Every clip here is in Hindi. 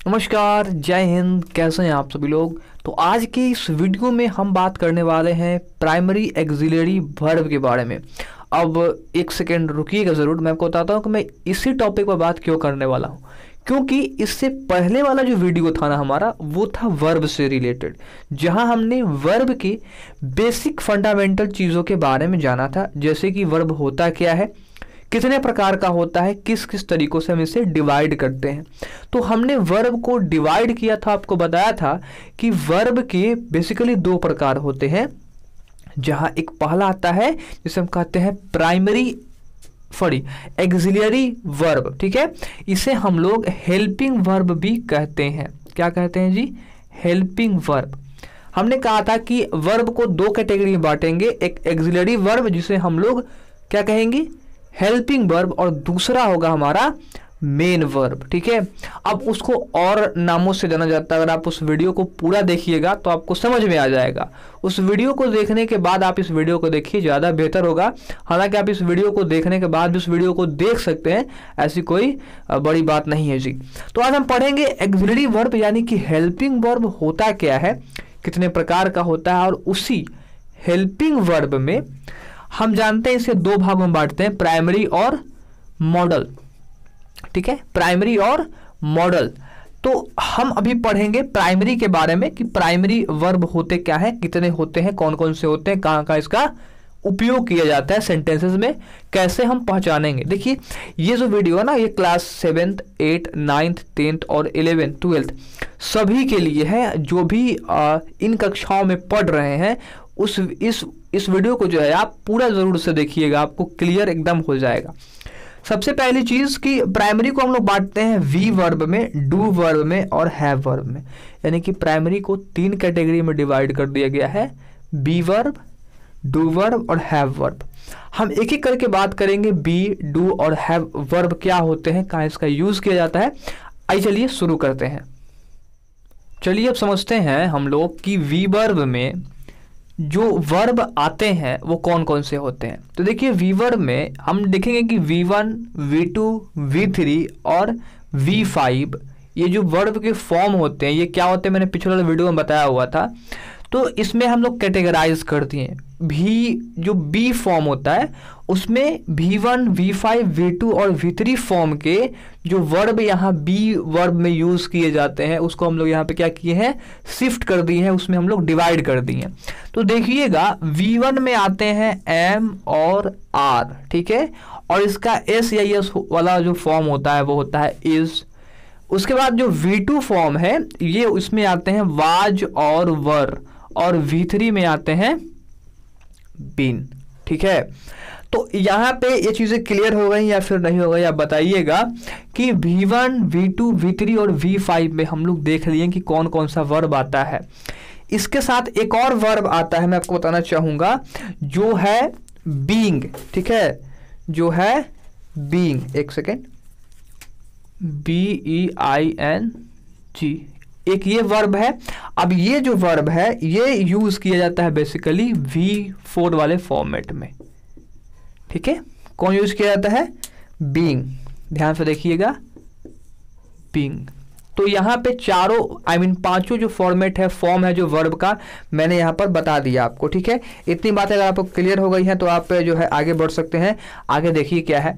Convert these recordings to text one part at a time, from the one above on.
नमस्कार, जय हिंद। कैसे हैं आप सभी लोग। तो आज की इस वीडियो में हम बात करने वाले हैं प्राइमरी एक्सिलरी वर्ब के बारे में। अब एक सेकेंड रुकिएगा ज़रूर, मैं आपको बताता हूँ कि मैं इसी टॉपिक पर बात क्यों करने वाला हूँ। क्योंकि इससे पहले वाला जो वीडियो था ना हमारा, वो था वर्ब से रिलेटेड, जहाँ हमने वर्ब की बेसिक फंडामेंटल चीज़ों के बारे में जाना था, जैसे कि वर्ब होता क्या है, कितने प्रकार का होता है, किस किस तरीकों से हम इसे डिवाइड करते हैं। तो हमने वर्ब को डिवाइड किया था, आपको बताया था कि वर्ब के बेसिकली दो प्रकार होते हैं। जहां एक पहला आता है जिसे हम कहते हैं प्राइमरी एक्सिलरी वर्ब, ठीक है। इसे हम लोग हेल्पिंग वर्ब भी कहते हैं। क्या कहते हैं जी? Helping verb. हमने कहा था कि वर्ब को दो कैटेगरी में बांटेंगे, एक एक्सिलरी वर्ब जिसे हम लोग क्या कहेंगे, हेल्पिंग वर्ब, और दूसरा होगा हमारा मेन वर्ब, ठीक है। अब उसको और नामों से जाना जाता है। अगर आप उस वीडियो को पूरा देखिएगा तो आपको समझ में आ जाएगा। उस वीडियो को देखने के बाद आप इस वीडियो को देखिए, ज़्यादा बेहतर होगा। हालांकि आप इस वीडियो को देखने के बाद भी उस वीडियो को देख सकते हैं, ऐसी कोई बड़ी बात नहीं है जी। तो आज हम पढ़ेंगे एक्सिलरी वर्ब यानी कि हेल्पिंग वर्ब होता क्या है, कितने प्रकार का होता है, और उसी हेल्पिंग वर्ब में हम जानते हैं इसे दो भागों में बांटते हैं, प्राइमरी और मॉडल, ठीक है। प्राइमरी और मॉडल। तो हम अभी पढ़ेंगे प्राइमरी के बारे में कि प्राइमरी वर्ब होते क्या है, कितने होते हैं, कौन कौन से होते हैं, कहाँ कहाँ इसका उपयोग किया जाता है सेंटेंसेस में, कैसे हम पहचानेंगे। देखिए, ये जो वीडियो है ना, ये class 7th 8th 9th 10th और 11th 12th सभी के लिए है। जो भी इन कक्षाओं में पढ़ रहे हैं इस वीडियो को जो है आप पूरा जरूर से देखिएगा, आपको क्लियर एकदम हो जाएगा। सबसे पहली चीज कि प्राइमरी को हम लोग बांटते हैं वी वर्ब में, डू वर्ब में और हैव वर्ब में। यानी कि प्राइमरी को तीन कैटेगरी में डिवाइड कर दिया गया है, बी वर्ब, डू वर्ब और हैव वर्ब। हम एक एक करके बात करेंगे, बी, डू और हैव वर्ब क्या होते हैं, कहाँ इसका यूज किया जाता है। आइए चलिए शुरू करते हैं। चलिए अब समझते हैं हम लोग कि वी वर्ब में जो वर्ब आते हैं वो कौन कौन से होते हैं। तो देखिए, वी वर्ब में हम देखेंगे कि V1, V2, V3 और V5 ये जो वर्ब के फॉर्म होते हैं, ये क्या होते हैं, मैंने पिछले वाले वीडियो में बताया हुआ था। तो इसमें हम लोग कैटेगराइज कर दिए। जो बी फॉर्म होता है उसमें V1, V5, V2 और V3 फॉर्म के जो वर्ब यहाँ बी वर्ब में यूज किए जाते हैं उसको हम लोग यहाँ पे क्या किए हैं, शिफ्ट कर दिए हैं, उसमें हम लोग डिवाइड कर दिए हैं। तो देखिएगा, V1 में आते हैं M और R, ठीक है, और इसका S या S वाला जो फॉर्म होता है वो होता है इज। उसके बाद जो V2 फॉर्म है ये उसमें आते हैं वाज और वर, और V3 में आते हैं बीन, ठीक है। तो यहाँ पे ये चीज़ें क्लियर हो गई या फिर नहीं हो गई, आप बताइएगा कि V1, V2, V3 और V5 में हम लोग देख लिए कि कौन कौन सा वर्ब आता है। इसके साथ एक और वर्ब आता है, मैं आपको बताना चाहूँगा, जो है बीइंग, ठीक है, जो है बीइंग। एक सेकेंड, BEING, एक ये वर्ब है। अब ये जो वर्ब है ये यूज किया जाता है बेसिकली V4 वाले फॉर्मेट में, ठीक है। कौन यूज किया जाता है? बीइंग। ध्यान से देखिएगा, बीइंग। तो यहाँ पे चारों पांचों जो फॉर्मेट है, फॉर्म है जो वर्ब का, मैंने यहाँ पर बता दिया आपको, ठीक है। इतनी बातें अगर आपको क्लियर हो गई हैं तो आप जो है आगे बढ़ सकते हैं। आगे देखिए क्या है।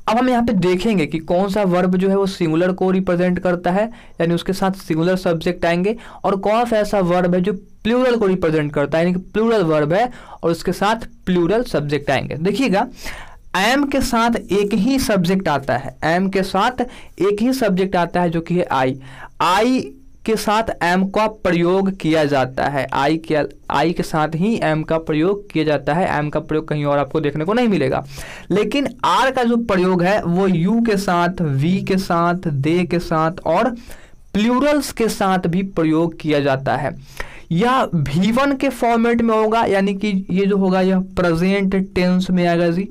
अब हम यहाँ पे देखेंगे कि कौन सा वर्ब जो है वो सिंगुलर को रिप्रेजेंट करता है, यानी उसके साथ सिंगुलर सब्जेक्ट आएंगे, और कौन सा ऐसा वर्ब है जो प्लूरल को रिप्रेजेंट करता है, यानी कि प्लूरल वर्ब है और उसके साथ प्लूरल सब्जेक्ट आएंगे। देखिएगा, एम के साथ एक ही सब्जेक्ट आता है, एम के साथ एक ही सब्जेक्ट आता है जो कि है आई के साथ एम का प्रयोग किया जाता है, आई के साथ ही एम का प्रयोग किया जाता है। एम का प्रयोग कहीं और आपको देखने को नहीं मिलेगा। लेकिन आर का जो प्रयोग है वो यू के साथ, वी के साथ, दे के साथ और प्लूरल्स के साथ भी प्रयोग किया जाता है। यह V1 के फॉर्मेट में होगा, यानी कि ये जो होगा यह प्रेजेंट टेंस में आएगा जी।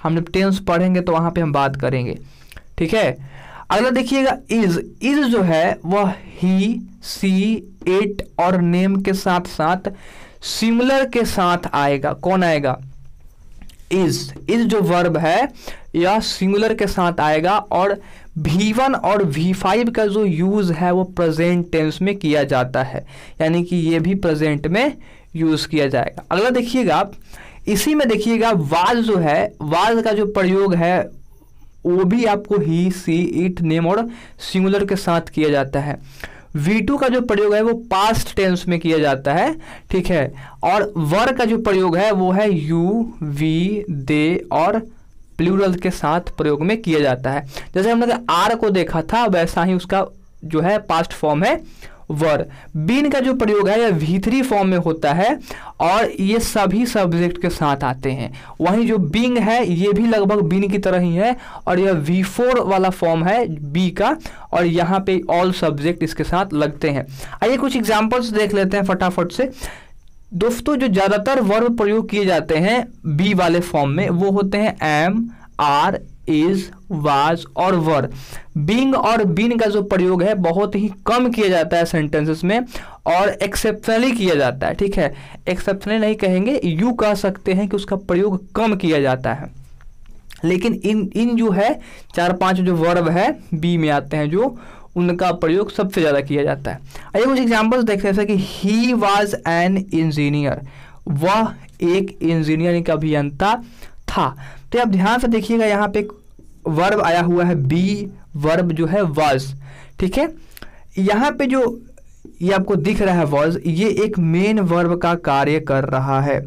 हमने टेंस पढ़ेंगे तो वहां पे हम बात करेंगे, ठीक है। अगला देखिएगा, इज जो है वह ही, सी, इट और नेम के साथ साथ सिमिलर के साथ आएगा। कौन आएगा? इज जो वर्ब है यह सिंगुलर के साथ आएगा, और V1 और V5 का जो यूज़ है वो प्रेजेंट टेंस में किया जाता है, यानी कि ये भी प्रेजेंट में यूज़ किया जाएगा। अगला देखिएगा आप, इसी में देखिएगा वाज जो है, वाज का जो प्रयोग है वो भी आपको ही, सी, इट, नेम और सिंगुलर के साथ किया जाता है। V2 का जो प्रयोग है वो पास्ट टेंस में किया जाता है, ठीक है। और वर का जो प्रयोग है वो है यू, वी, दे और प्लूरल के साथ प्रयोग में किया जाता है। जैसे हमने आर को देखा था वैसा ही उसका जो है पास्ट फॉर्म है वर। बीन का जो प्रयोग है यह V3 फॉर्म में होता है और ये सभी सब्जेक्ट के साथ आते हैं। वहीं जो बीइंग है ये भी लगभग बीन की तरह ही है और यह V4 वाला फॉर्म है बी का, और यहाँ पे ऑल सब्जेक्ट इसके साथ लगते हैं। आइए कुछ एग्जांपल्स देख लेते हैं फटाफट से। दोस्तों जो ज़्यादातर वर्ब प्रयोग किए जाते हैं बी वाले फॉर्म में वो होते हैं एम, आर, इज, वाज और वर। बीइंग और बीन का जो प्रयोग है बहुत ही कम किया जाता है सेंटेंसेस में और एक्सेप्शनली किया जाता है, ठीक है। एक्सेप्शनली नहीं कहेंगे, यू कह सकते हैं कि उसका प्रयोग कम किया जाता है। लेकिन इन जो है 4-5 जो वर्ब है बी में आते हैं जो उनका प्रयोग सबसे ज़्यादा किया जाता है। आइए कुछ एग्जाम्पल्स देखते हैं, जैसे कि ही वॉज एन इंजीनियर, वह एक इंजीनियर अभियंता था। तो आप ध्यान से देखिएगा यहाँ पे एक वर्ब आया हुआ है बी, वर्ब जो है वॉज, ठीक है। यहाँ पे जो ये आपको दिख रहा है वॉज, ये एक मेन वर्ब का कार्य कर रहा है,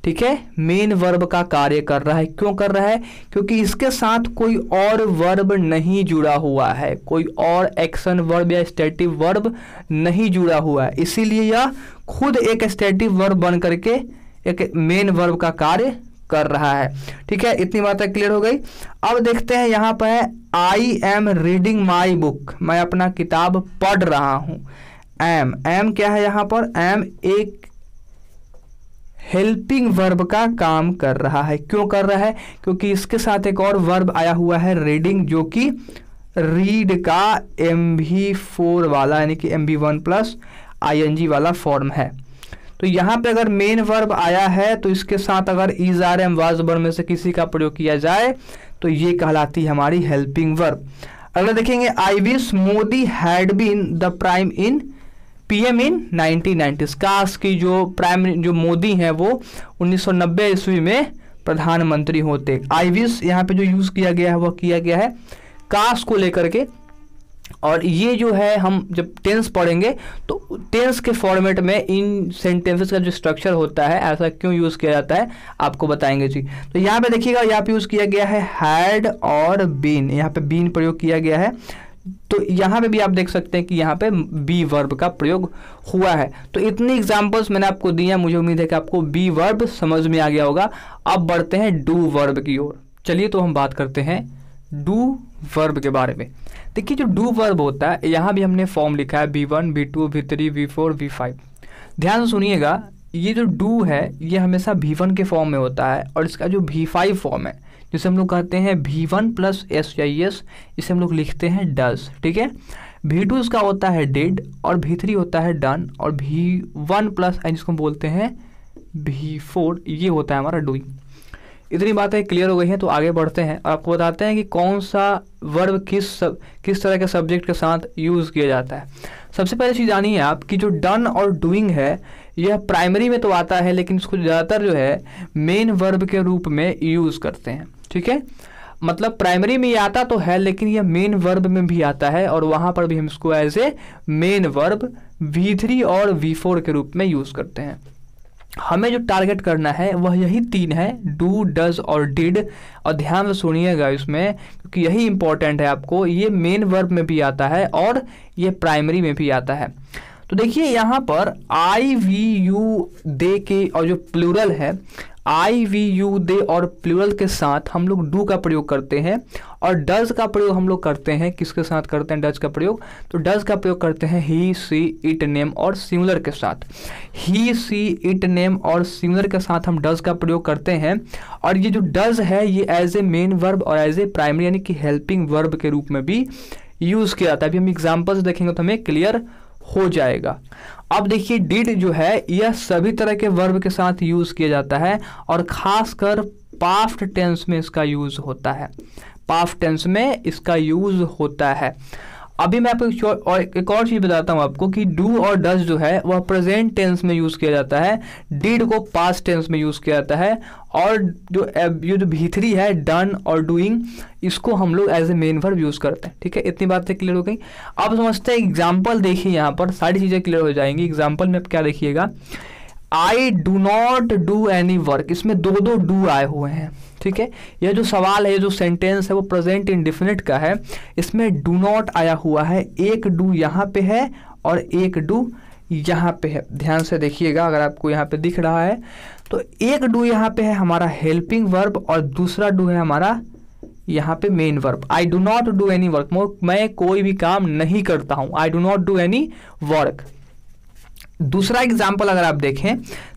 ठीक है। मेन वर्ब का कार्य कर रहा है, क्यों कर रहा है? क्योंकि इसके साथ कोई और वर्ब नहीं जुड़ा हुआ है, कोई और एक्शन वर्ब या स्टैटिक वर्ब नहीं जुड़ा हुआ है, इसीलिए यह खुद एक स्टैटिक वर्ब बन करके एक मेन वर्ब का कार्य कर रहा है, ठीक है। इतनी बातें क्लियर हो गई। अब देखते हैं यहाँ पर है I am reading my book, मैं अपना किताब पढ़ रहा हूँ। एम, एम क्या है यहाँ पर? एम एक हेल्पिंग वर्ब का काम कर रहा है। क्यों कर रहा है? क्योंकि इसके साथ एक और वर्ब आया हुआ है रीडिंग, जो कि रीड का MV4 वाला यानी कि MV1 प्लस ING वाला फॉर्म है। तो यहाँ पे अगर मेन वर्ब आया है तो इसके साथ अगर is, are, am, was verb में से किसी का प्रयोग किया जाए तो ये कहलाती है हमारी हेल्पिंग वर्ब। अगला देखेंगे I wish Modi had been the prime in PM in 1990। काश की जो प्राइम जो मोदी हैं वो 1990 ईस्वी में प्रधानमंत्री होते। आई विश यहाँ पे जो यूज़ किया गया है वह किया गया है काश को लेकर के, और ये जो है हम जब टेंस पढ़ेंगे तो टेंस के फॉर्मेट में इन सेंटेंसेस का जो स्ट्रक्चर होता है ऐसा क्यों यूज़ किया जाता है आपको बताएंगे जी। तो यहाँ पे देखिएगा, यहाँ पे यूज़ किया गया है हैड और बीन, यहाँ पे बीन प्रयोग किया गया है। तो यहाँ पे भी आप देख सकते हैं कि यहाँ पे बी वर्ब का प्रयोग हुआ है। तो इतनी एग्जांपल्स मैंने आपको दी हैं, मुझे उम्मीद है कि आपको बी वर्ब समझ में आ गया होगा। अब बढ़ते हैं डू वर्ब की ओर। चलिए तो हम बात करते हैं डू वर्ब के बारे में। देखिए जो डू वर्ब होता है, यहाँ भी हमने फॉर्म लिखा है V1, V2, V3, V4, V5। ध्यान से सुनिएगा, ये जो डू है ये हमेशा V1 के फॉर्म में होता है और इसका जो V5 फॉर्म है जिसे हम लोग कहते हैं V1 प्लस SIS, इसे हम लोग लिखते हैं डज, ठीक है। V2 इसका होता है डिड और V3 होता है डन और V1 प्लस जिसको हम बोलते हैं V4 ये होता है हमारा डूइंग। इतनी बातें क्लियर हो गई हैं तो आगे बढ़ते हैं और आपको बताते हैं कि कौन सा वर्ब किस तरह के सब्जेक्ट के साथ यूज़ किया जाता है। सबसे पहले चीज़ जानिए आप कि जो डन और डूइंग है यह प्राइमरी में तो आता है, लेकिन इसको ज़्यादातर जो है मेन वर्ब के रूप में यूज़ करते हैं, ठीक है। मतलब प्राइमरी में ये आता तो है लेकिन यह मेन वर्ब में भी आता है और वहाँ पर भी हम इसको as a main verb V3 और V4 के रूप में यूज़ करते हैं। हमें जो टारगेट करना है वह यही 3 है, डू, डज और डिड। और ध्यान से सुनिएगा इसमें क्योंकि यही इंपॉर्टेंट है आपको। ये मेन वर्ब में भी आता है और ये प्राइमरी में भी आता है। तो देखिए यहाँ पर आई, वी, यू, दे के और जो प्लूरल है आई, वी, यू, दे और प्लूरल के साथ हम लोग डू का प्रयोग करते हैं और डज का प्रयोग हम लोग करते हैं किसके साथ करते हैं डज का प्रयोग? तो डज का प्रयोग करते हैं ही, सी, इट, नेम और सिंगुलर के साथ। ही, सी, इट, नेम और सिंगुलर के साथ हम डज का प्रयोग करते हैं और ये जो डज है ये एज ए मेन वर्ब और एज ए प्राइमरी यानी कि हेल्पिंग वर्ब के रूप में भी यूज़ किया जाता है। अभी हम एग्जाम्पल्स देखेंगे तो हमें क्लियर हो जाएगा। अब देखिए डिड जो है यह सभी तरह के वर्ब के साथ यूज़ किया जाता है और ख़ासकर पास्ट टेंस में इसका यूज़ होता है। पास्ट टेंस में इसका यूज होता है। अभी मैं आपको एक और चीज़ बताता हूँ आपको कि डू और डज जो है वह प्रेजेंट टेंस में यूज़ किया जाता है, डिड को पास्ट टेंस में यूज़ किया जाता है, और जो भी3 है डन और डूइंग, इसको हम लोग as a main verb use करते हैं। ठीक है, इतनी बातें क्लियर हो गई। अब समझते हैं एग्जाम्पल। देखिए यहाँ पर सारी चीज़ें क्लियर हो जाएंगी। एग्जाम्पल में क्या देखिएगा, I do not do any work, इसमें दो डू आए हुए हैं। ठीक है, यह जो सवाल है, ये जो सेंटेंस है वो प्रेजेंट इंडेफिनिट का है, इसमें डू नॉट आया हुआ है, एक डू यहाँ पे है और एक डू यहाँ पे है। ध्यान से देखिएगा, अगर आपको यहाँ पे दिख रहा है तो एक डू यहाँ पे है हमारा हेल्पिंग वर्ब और दूसरा डू है हमारा यहाँ पे main verb. I do not do any work, मैं कोई भी काम नहीं करता हूँ, I do not do any work. दूसरा एग्जाम्पल अगर आप देखें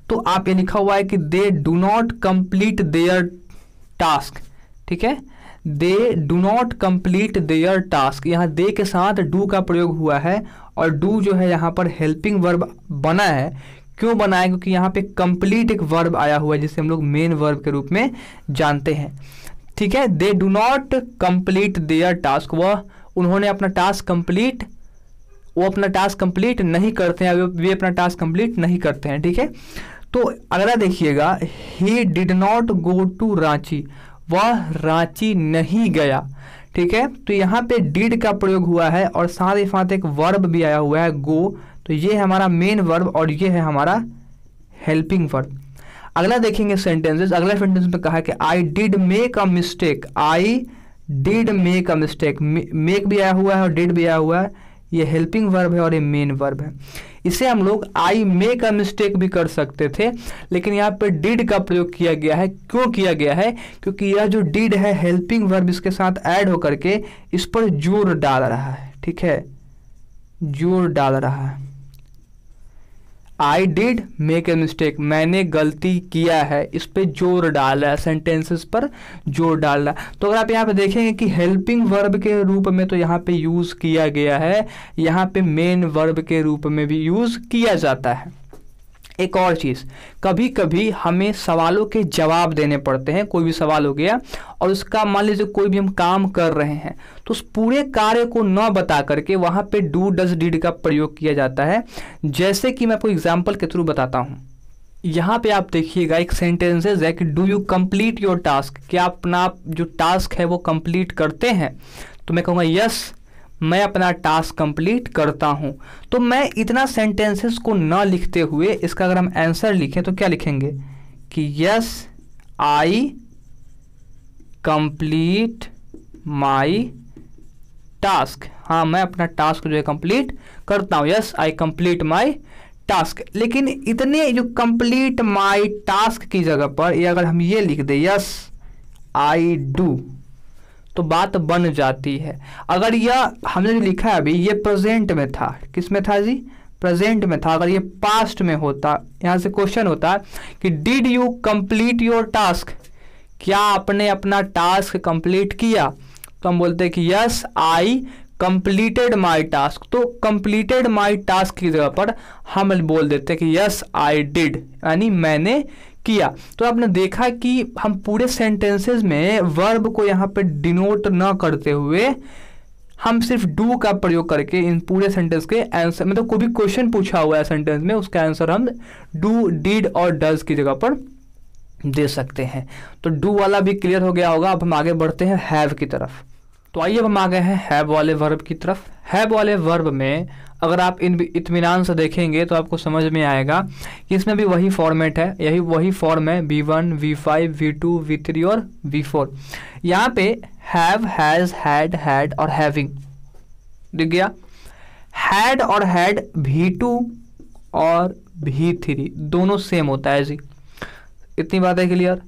तो आप ये लिखा हुआ है कि they do not complete their task. ठीक है, they do not complete their task, यहाँ दे के साथ डू का प्रयोग हुआ है और डू जो है यहाँ पर हेल्पिंग वर्ब बना है। क्यों बना है? क्योंकि यहाँ पे कंप्लीट एक वर्ब आया हुआ है जिसे हम लोग मेन वर्ब के रूप में जानते हैं। ठीक है, they do not complete their task, उन्होंने अपना टास्क कंप्लीट, वो अपना टास्क कंप्लीट नहीं करते हैं, वे अपना टास्क कंप्लीट नहीं करते हैं। ठीक है, तो अगला देखिएगा, he did not go to Ranchi, वह रांची नहीं गया। ठीक है, तो यहाँ पे डिड का प्रयोग हुआ है और साथ ही साथ एक वर्ब भी आया हुआ है गो, तो ये है हमारा मेन वर्ब और ये है हमारा हेल्पिंग वर्ब। अगला देखेंगे सेंटेंसेस। अगला सेंटेंस में कहा है कि I did make a mistake, I did make a mistake, make भी आया हुआ है और डिड भी आया हुआ है, ये हेल्पिंग वर्ब है और ये मेन वर्ब है। इसे हम लोग आई मेक अ मिस्टेक भी कर सकते थे, लेकिन यहाँ पे डिड का प्रयोग किया गया है। क्यों किया गया है? क्योंकि यह जो डिड है हेल्पिंग वर्ब इसके साथ ऐड होकर के इस पर जोर डाल रहा है। ठीक है, जोर डाल रहा है। I did make a mistake, मैंने गलती किया है, इस पे जोर डाल रहा है, सेंटेंसेस पर जोर डाल रहा है। तो अगर आप यहाँ पे देखेंगे कि हेल्पिंग वर्ब के रूप में तो यहाँ पे यूज किया गया है, यहाँ पे मेन वर्ब के रूप में भी यूज किया जाता है। एक और चीज़, कभी कभी हमें सवालों के जवाब देने पड़ते हैं। कोई भी सवाल हो गया और उसका मान लीजिए कोई भी हम काम कर रहे हैं तो उस पूरे कार्य को न बता करके वहाँ पे डू डज डिड का प्रयोग किया जाता है। जैसे कि मैं आपको एग्जाम्पल के थ्रू बताता हूँ। यहाँ पे आप देखिएगा एक सेंटेंसेस है कि do you complete your task, क्या अपना जो टास्क है वो कंप्लीट करते हैं? तो मैं कहूँगा यस, मैं अपना टास्क कंप्लीट करता हूं। तो मैं इतना सेंटेंसेस को न लिखते हुए इसका अगर हम आंसर लिखें तो क्या लिखेंगे कि yes I complete my task, हाँ मैं अपना टास्क जो है कंप्लीट करता हूं, yes I complete my task. लेकिन इतने जो कंप्लीट माई टास्क की जगह पर ये अगर हम ये लिख दें यस आई डू तो बात बन जाती है। अगर यह हमने जो लिखा है अभी ये प्रेजेंट में था, किस में था जी? प्रेजेंट में था। अगर ये पास्ट में होता, यहाँ से क्वेश्चन होता कि did you complete your task, क्या आपने अपना टास्क कंप्लीट किया? तो हम बोलते हैं कि yes I completed my task. तो कंप्लीटेड माई टास्क की जगह पर हम बोल देते हैं कि यस आई डिड, यानी मैंने किया। तो आपने देखा कि हम पूरे सेंटेंसेस में वर्ब को यहाँ पे डिनोट न करते हुए हम सिर्फ डू का प्रयोग करके इन पूरे सेंटेंस के आंसर, मतलब कोई भी क्वेश्चन पूछा हुआ है सेंटेंस में उसका आंसर हम डू डिड और डज की जगह पर दे सकते हैं। तो डू वाला भी क्लियर हो गया होगा। अब हम आगे बढ़ते हैं हैव की तरफ। तो आइए अब हम आ गए हैं हैव वाले वर्ब की तरफ। हैव वाले वर्ब में अगर आप इन इत्मीनान से देखेंगे तो आपको समझ में आएगा कि इसमें भी वही फॉर्मेट है, यही वही फॉर्म है V1, V5, V2, V3 और V4। यहाँ पे हैव, हैज, हैड और हैविंग दिख गया। हैड और हैड V2 और V3 दोनों सेम होता है जी, इतनी बात है क्लियर।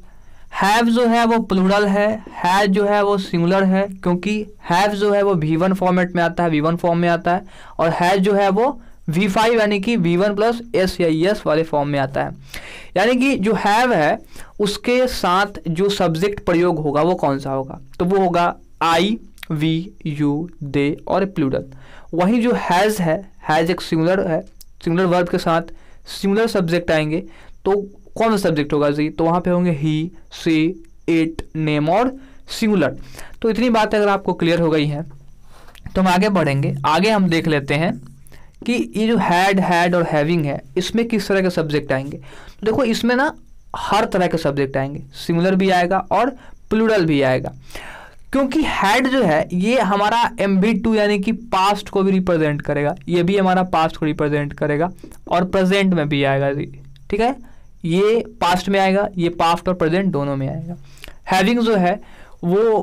हैव जो है वो प्लूरल है, हैज जो है वो सिंगुलर है, क्योंकि हैव जो है वो V1 फॉर्मेट में आता है, V1 फॉर्म में आता है, और हैज जो है वो V5 यानी कि V1 प्लस एस या एस वाले फॉर्म में आता है। यानी कि जो हैव है उसके साथ जो सब्जेक्ट प्रयोग होगा वो कौन सा होगा? तो वो होगा आई, वी, यू, दे और प्लूरल। वही जो हैज है, हैज एक सिंगुलर है, सिंगुलर वर्ब के साथ सिंगुलर सब्जेक्ट आएंगे तो कौन सा सब्जेक्ट होगा जी? तो वहाँ पे होंगे ही, सी, इट, नेम और सिंगुलर। तो इतनी बातें अगर आपको क्लियर हो गई हैं तो हम आगे बढ़ेंगे। आगे हम देख लेते हैं कि ये जो हैड और हैविंग है इसमें किस तरह के सब्जेक्ट आएंगे। तो देखो इसमें ना हर तरह के सब्जेक्ट आएंगे, सिंगुलर भी आएगा और प्लूरल भी आएगा, क्योंकि हैड जो है ये हमारा MV2 यानी कि पास्ट को भी रिप्रेजेंट करेगा, ये भी हमारा पास्ट को रिप्रेजेंट करेगा और प्रेजेंट में भी आएगा जी, ठीक है। ये पास्ट में आएगा, ये पास्ट और प्रेजेंट दोनों में आएगा। हैविंग जो है वो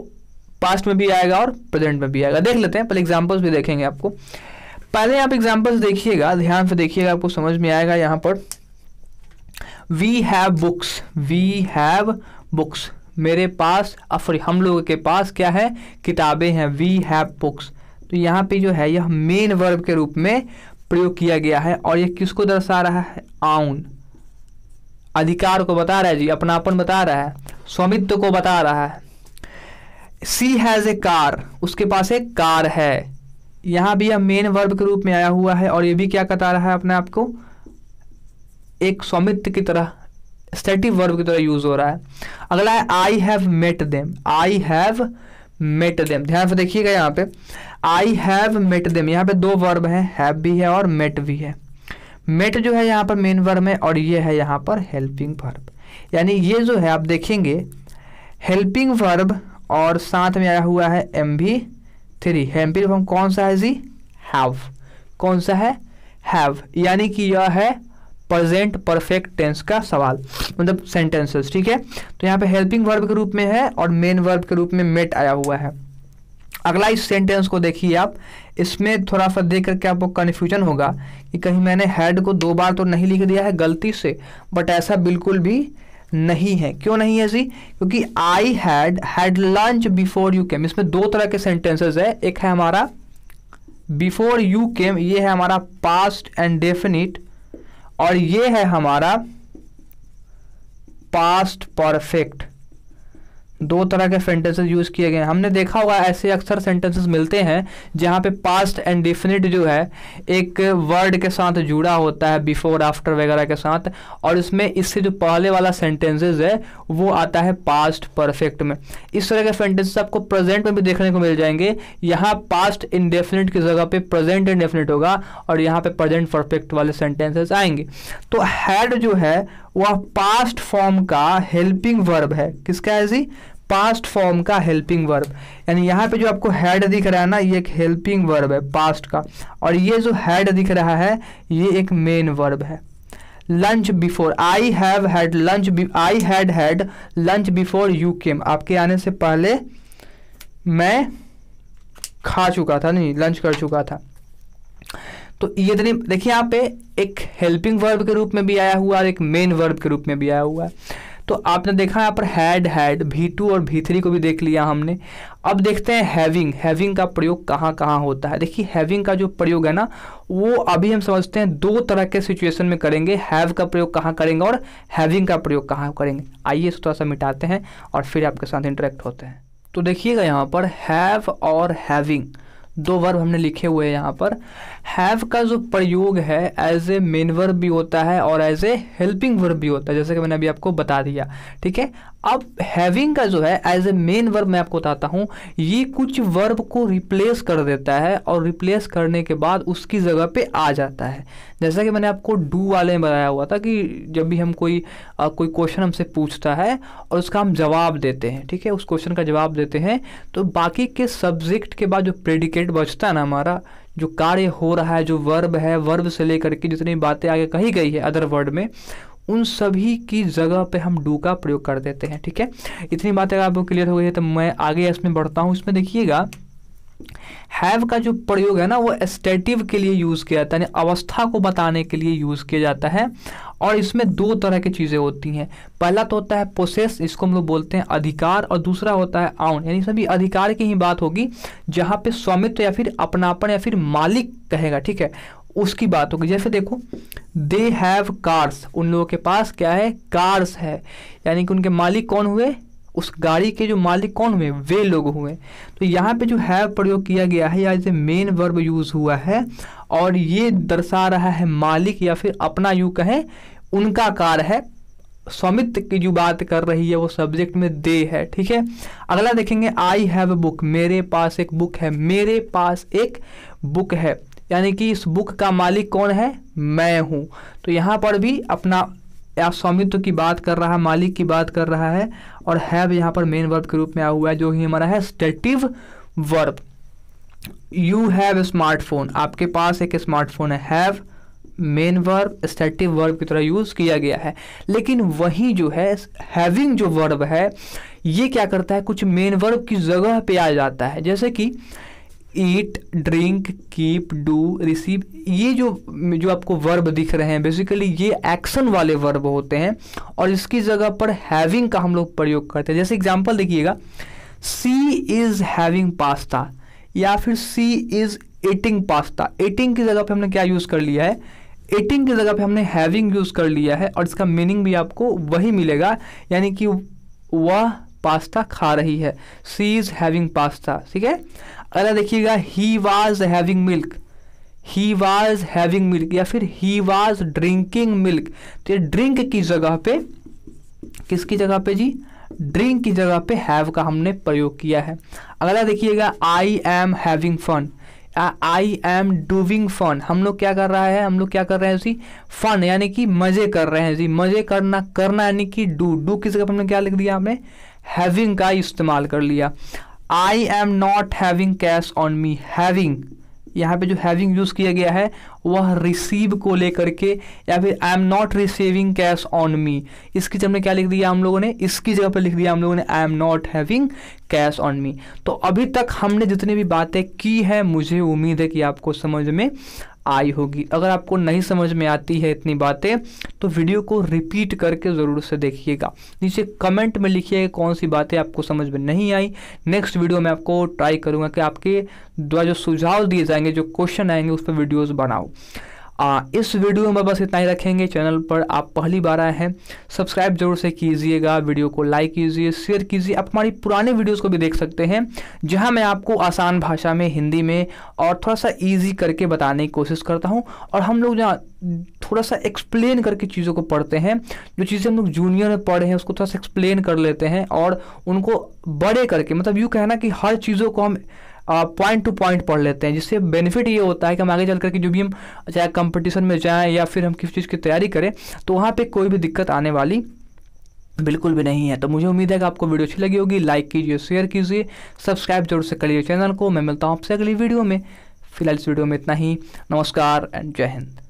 पास्ट में भी आएगा और प्रेजेंट में भी आएगा। देख लेते हैं, पहले एग्जाम्पल्स भी देखेंगे आपको। पहले आप एग्जाम्पल्स देखिएगा, ध्यान से देखिएगा, आपको समझ में आएगा। यहाँ पर we have books, we have books, मेरे पास सॉरी हम लोगों के पास क्या है, किताबें हैं, वी हैव बुक्स। तो यहाँ पे जो है यह मेन वर्ब के रूप में प्रयोग किया गया है और ये किसको दर्शा रहा है, आउन, अधिकार को बता रहा है जी, अपनापन बता रहा है, स्वामित्व को बता रहा है। सी हैज ए कार, उसके पास एक कार है, यहाँ भी यह मेन वर्ब के रूप में आया हुआ है और ये भी क्या बता रहा है अपने आप को, एक स्वामित्व की तरह, स्टेटिव वर्ब की तरह यूज हो रहा है। अगला है I have met them, I have met them, ध्यान से देखिएगा यहाँ पे आई हैव मेट देम, यहाँ पे दो वर्ब है, हैव भी है और मेट भी है। मेट जो है यहाँ पर मेन वर्ब है और ये है यहाँ पर हेल्पिंग वर्ब, यानी ये जो है आप देखेंगे हेल्पिंग वर्ब और साथ में आया हुआ है MV3। हेल्पिंग वर्ब कौन सा है जी, हैव, कौन सा है, हैव, यानी कि यह है प्रेजेंट परफेक्ट टेंस का सवाल, मतलब सेंटेंसेस, ठीक है। तो यहाँ पे हेल्पिंग वर्ब के रूप में है और मेन वर्ब के रूप में मेट आया हुआ है। अगला इस सेंटेंस को देखिए आप, इसमें थोड़ा सा देख करके आपको कन्फ्यूजन होगा कि कहीं मैंने हैड को 2 बार तो नहीं लिख दिया है गलती से, बट ऐसा बिल्कुल भी नहीं है। क्यों नहीं है जी, क्योंकि I had lunch before you came, इसमें 2 तरह के सेंटेंसेस है, एक है हमारा बिफोर यू केम, ये है हमारा पास्ट एंड डेफिनिट, और ये है हमारा पास्ट परफेक्ट। 2 तरह के सेंटेंसेस यूज किए गए हैं। हमने देखा होगा ऐसे अक्सर सेंटेंसेस मिलते हैं जहाँ पे पास्ट एंड डेफिनिट जो है एक वर्ड के साथ जुड़ा होता है, बिफोर आफ्टर वगैरह के साथ, और इसमें इससे जो पहले वाला सेंटेंसेस है वो आता है पास्ट परफेक्ट में। इस तरह के सेंटेंसेस आपको प्रेजेंट में भी देखने को मिल जाएंगे। यहाँ पास्ट इंडेफिनिट की जगह पे प्रेजेंट इंडेफिनिट होगा और यहाँ पे प्रेजेंट परफेक्ट वाले सेंटेंसेस आएंगे। तो हैड जो है वह पास्ट फॉर्म का हेल्पिंग वर्ब है। किसका है जी, पास्ट फॉर्म का हेल्पिंग वर्ब, यानी यहाँ पे जो आपको हैड दिख रहा है ना, ये एक हेल्पिंग वर्ब है पास्ट का, और ये जो हैड दिख रहा है ये एक मेन वर्ब है। Lunch before, I have had lunch, I had lunch before you came, आपके आने से पहले मैं खा चुका था, नहीं लंच कर चुका था। तो ये देखिए यहाँ पे एक हेल्पिंग वर्ब के रूप में भी आया हुआ और एक मेन वर्ब के रूप में भी आया हुआ है। तो आपने देखा यहाँ पर हैड V2 और V3 को भी देख लिया हमने। अब देखते हैं हैविंग का प्रयोग कहाँ कहाँ होता है। देखिए हैविंग का जो प्रयोग है ना वो अभी हम समझते हैं 2 तरह के सिचुएशन में करेंगे। हैव का प्रयोग कहाँ करेंगे और हैविंग का प्रयोग कहाँ करेंगे। आइए थोड़ा सा मिटाते हैं और फिर आपके साथ इंटरेक्ट होते हैं। तो देखिएगा यहाँ पर हैव और हैविंग 2 वर्ब हमने लिखे हुए हैं। यहाँ पर हैव का जो प्रयोग है एज ए मेन वर्ब भी होता है और एज ए हेल्पिंग वर्ब भी होता है, जैसे कि मैंने अभी आपको बता दिया, ठीक है। अब हैविंग का जो है एज ए मेन वर्ब मैं आपको बताता हूँ, ये कुछ वर्ब को रिप्लेस कर देता है और रिप्लेस करने के बाद उसकी जगह पे आ जाता है। जैसा कि मैंने आपको डू वाले में बताया हुआ था कि जब भी हम कोई क्वेश्चन हमसे पूछता है और उसका हम जवाब देते हैं, ठीक है, उस क्वेश्चन का जवाब देते हैं, तो बाकी के सब्जेक्ट के बाद जो प्रेडिकेट बचता है ना, हमारा जो कार्य हो रहा है, जो वर्ब है, वर्ब से लेकर के जितनी बातें आगे कही गई है अदर वर्ड में, उन सभी की जगह पे हम डू का प्रयोग कर देते हैं, ठीक है। इतनी बातें अगर आपको क्लियर हो गई है तो मैं आगे इसमें बढ़ता हूँ। इसमें देखिएगा हैव का जो प्रयोग है ना वो स्टेटिव के लिए यूज़ किया जाता है, यानी अवस्था को बताने के लिए यूज़ किया जाता है। और इसमें 2 तरह की चीज़ें होती हैं। पहला तो होता है पोसेस, इसको हम लोग बोलते हैं अधिकार, और दूसरा होता है आउन, यानी सभी अधिकार की ही बात होगी जहाँ पे स्वामित्व या फिर अपनापन या फिर मालिक कहेगा, ठीक है, उसकी बात होगी। जैसे देखो दे हैव कार्स, उन लोगों के पास क्या है, कार्स है, यानी कि उनके मालिक कौन हुए, उस गाड़ी के जो मालिक कौन हुए, वे लोग हुए। तो यहाँ पे जो हैव प्रयोग किया गया है या as a main verb use हुआ है और ये दर्शा रहा है मालिक या फिर अपना, यूं कहें उनका कार है, स्वामित्व की जो बात कर रही है वो सब्जेक्ट में दे है, ठीक है। अगला देखेंगे आई हैव अ बुक, मेरे पास एक बुक है, मेरे पास एक बुक है, यानी कि इस बुक का मालिक कौन है, मैं हूँ। तो यहाँ पर भी अपना या स्वामित्व की बात कर रहा है, मालिक की बात कर रहा है, और हैव यहाँ पर मेन वर्ब के रूप में आया हुआ है जो ही हमारा है stative verb. You have smartphone, आपके पास एक स्मार्टफोन है, have main verb stative verb की तरह यूज किया गया है। लेकिन वही जो है हैविंग जो वर्ब है ये क्या करता है, कुछ मेन वर्ब की जगह पे आ जाता है, जैसे कि ईट, ड्रिंक, कीप, डू, रिसीव। ये जो आपको वर्ब दिख रहे हैं बेसिकली ये एक्शन वाले वर्ब होते हैं और इसकी जगह पर हैविंग का हम लोग प्रयोग करते हैं। जैसे एग्जांपल देखिएगा, सी इज हैविंग पास्ता या फिर सी इज ईटिंग पास्ता। ईटिंग की जगह पे हमने क्या यूज कर लिया है, ईटिंग की जगह पे हमने हैविंग यूज कर लिया है और इसका मीनिंग भी आपको वही मिलेगा, यानी कि वह पास्ता खा रही है, सी इज हैविंग पास्ता, ठीक है। अगला देखिएगा, he was having milk, he was having milk या फिर ही वाज ड्रिंकिंग मिल्क। तो ये ड्रिंक की जगह पे, किसकी जगह पे जी, ड्रिंक की जगह पे हैव का हमने प्रयोग किया है। अगला देखिएगा, I am having fun, I am doing fun. हम लोग क्या कर रहा है, हम लोग क्या कर रहे हैं जी, फन यानी कि मजे कर रहे हैं जी, मजे करना, करना यानी कि डू की जगह पर हमने क्या लिख दिया, हमने हैविंग का इस्तेमाल कर लिया। I am not having cash on me, having यहाँ पे जो हैविंग यूज किया गया है वह रिसीव को लेकर के, या फिर I am not receiving cash on me, इसकी जगह में क्या लिख दिया हम लोगों ने, इसकी जगह पर लिख दिया हम लोगों ने I am not having cash on me. तो अभी तक हमने जितनी भी बातें की है मुझे उम्मीद है कि आपको समझ में आई होगी। अगर आपको नहीं समझ में आती है इतनी बातें तो वीडियो को रिपीट करके ज़रूर से देखिएगा, नीचे कमेंट में लिखिएगा कौन सी बातें आपको समझ में नहीं आई। नेक्स्ट वीडियो में आपको ट्राई करूँगा कि आपके द्वारा जो सुझाव दिए जाएंगे, जो क्वेश्चन आएंगे उस पर वीडियोज़ बनाओ। इस वीडियो में बस इतना ही रखेंगे। चैनल पर आप पहली बार आए हैं सब्सक्राइब जरूर से कीजिएगा, वीडियो को लाइक कीजिए, शेयर कीजिए। आप हमारी पुराने वीडियोस को भी देख सकते हैं जहां मैं आपको आसान भाषा में, हिंदी में और थोड़ा सा इजी करके बताने की कोशिश करता हूं। और हम लोग जहाँ थोड़ा सा एक्सप्लेन करके चीज़ों को पढ़ते हैं, जो चीज़ें हम लोग जूनियर में पढ़े हैं उसको थोड़ा सा एक्सप्लेन कर लेते हैं और उनको बड़े करके, मतलब यूँ कहना कि हर चीज़ों को हम पॉइंट टू पॉइंट पढ़ लेते हैं, जिससे बेनिफिट ये होता है कि हम आगे चल करके जो भी हम चाहे कंपटीशन में जाएं या फिर हम किसी चीज़ की तैयारी करें तो वहाँ पे कोई भी दिक्कत आने वाली बिल्कुल भी नहीं है। तो मुझे उम्मीद है कि आपको वीडियो अच्छी लगी होगी। लाइक कीजिए, शेयर कीजिए, सब्सक्राइब जरूर से करिए चैनल को। मैं मिलता हूँ आपसे अगली वीडियो में। फिलहाल इस वीडियो में इतना ही। नमस्कार एंड जय हिंद।